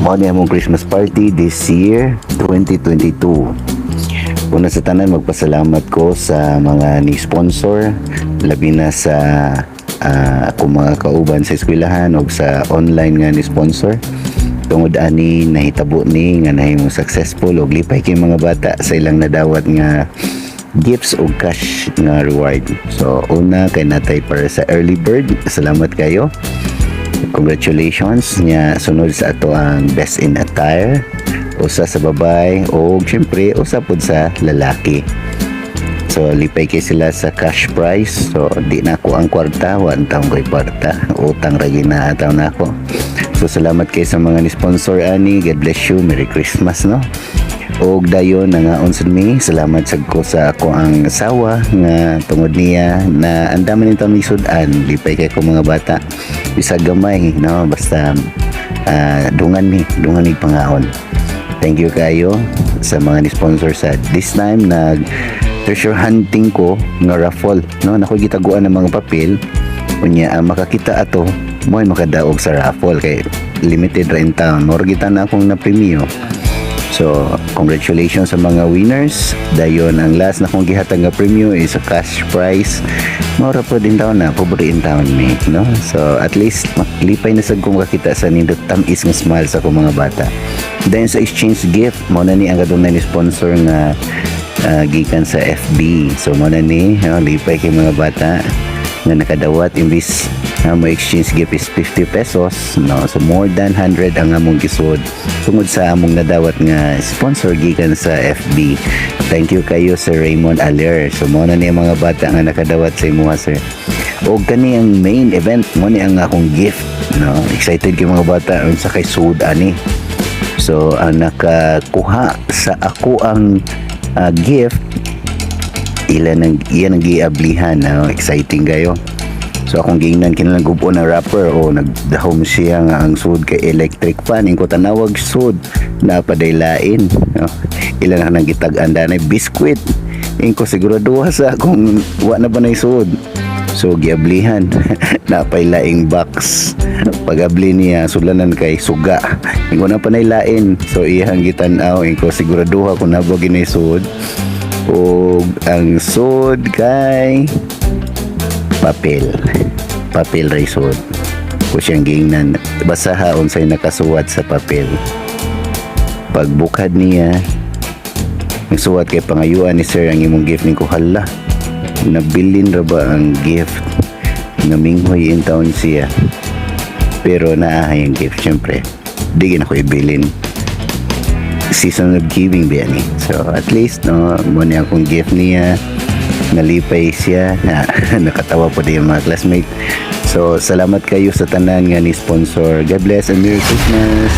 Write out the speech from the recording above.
Mao ni among Christmas party this year 2022. Una sa tanan, magpasalamat ko sa mga ni sponsor, labi na sa akong mga kauban sa eskwelahan o sa online nga ni sponsor. Tungod ani nahitabo ni nga nahimong successful og lipay kay mga bata sa ilang nadawat nga gifts o cash nga reward. So una kay natay para sa early bird, salamat kayo. Congratulations nya sunod sa ato ang best in attire, usa sa babay o syempre usa pud sa lalaki. So lipay kay sila sa cash prize. So di na ako ang kwarta, wan taong ko'y kwarta, utang ra gina ataw na ako. So salamat kay sa mga ni sponsor ani, God bless you, Merry Christmas no. Og dayon nga unsad mi, salamat sad ko sa ako ang asawa nga tungod niya na andaman nito ni sudan, lipay kay ko mga bata bisag gamay no, basta dungan ni pangaon. Thank you kayo sa mga ni sponsor sa this time nag treasure hunting ko nga raffle no, nako gitaguan ng mga papel unya makakita ato mo makadaog sa raffle kay limited ra in town, more kita na akong na premium. So, congratulations sa mga winners. Dayon, ang last na kong gihatag nga premium is a cash prize. Mura po din taon na, pobre in town me, no? So, at least, lipay na sad kong kakita sa nindot tamis nga smile sa akong mga bata. Then, sa exchange gift, muna ni ang gadong na ni sponsor nga gikan sa FB. So, muna ni, lipay kay mga bata nga nakadawat imbis mo exchange gift is 50 pesos no, so more than 100 ang among gisod tungod sa among nadawat nga sponsor gikan sa FB. Thank you kayo Sir Raymond Aler. So mo na ni mga bata nga nakadawat sa imuha sir, o kani ang main event mo ni ang akong gift no, excited kay mga bata unsa kay sud ani. So ang nakakuha sa ako ang gift iyan ang giablihan no? Exciting kayo. So akong gingnan kinalang gubo na rapper o nagdahom siya nga ang sud kay electric fan ingko tanawag sud na padaylain no? Ilan na nang gitag-an danay biskwit ingko siguraduha sa kung wa na ba nay sud. So giablihan napay laing box, pagabli niya sulanan kay suga ingko na panay lain. So iyang gitan-aw ingko siguraduha kung nabo ginay sud. O ang sud kay papel raisod ko siyang gingnan basaha unsay nakasuwat sa papel. Pagbukad niya nagsuwat kay pangayuan ni sir ang imong gift niko. Hala, nabilin ra ba ang gift? Naminghoy in town siya pero naahay ang gift. Syempre di gina ko ibilin, season of giving ba ni. So at least no, mo ni akong gift niya, nalipay siya na nakatawa po din yung mga classmate. So salamat kayo sa tanan nga ni sponsor. God bless and Merry Christmas.